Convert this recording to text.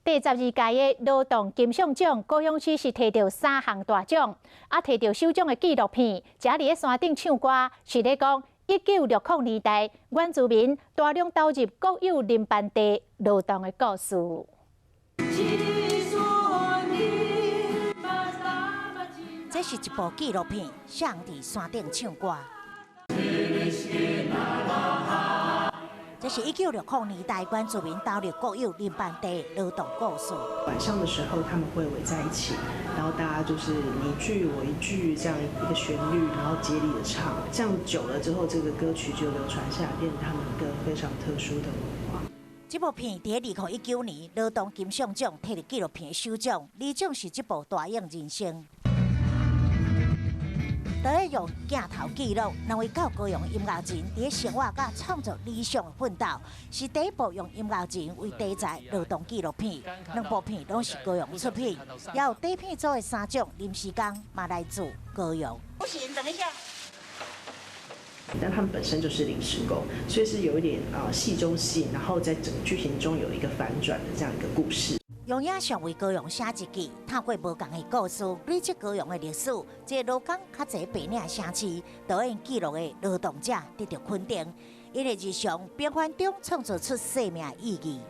第12届的劳动金像奖，高雄市是摕到3项大奖，摕到首奖的纪录片《家里的山顶唱歌》，是咧讲1960年代原住民大量投入国有林班地劳动的故事。这是一部纪录片，向伫山顶唱歌。这是1960年代原住民投入国有林班地劳动故事。晚上的时候，他们会围在一起，然后大家就是你一句我一句这样一个旋律，然后接力的唱。这样久了之后，这个歌曲就流传下来，变成他们一个非常特殊的文化。这部片在2019年劳动金像奖摕到纪录片的首奖，二奖是这部《大影人生》。都要用镜头记录两位到高雄音乐人伫生活甲创作理想的奋斗，是第一部用音乐人为题材劳动纪录片。两部片拢是高雄出品，也有底片组的3奖临时工嘛来自高雄。不行，等一下。但他们本身就是临时工，所以是有一点戏中戏，然后在整个剧情中有一个反转的这样一个故事。用影像为高雄写一季，透过无同的故事，累积高雄的历史。这劳工较侪白领城市，导演记录的劳动者得到肯定，因为日常变幻中创造出生命意义。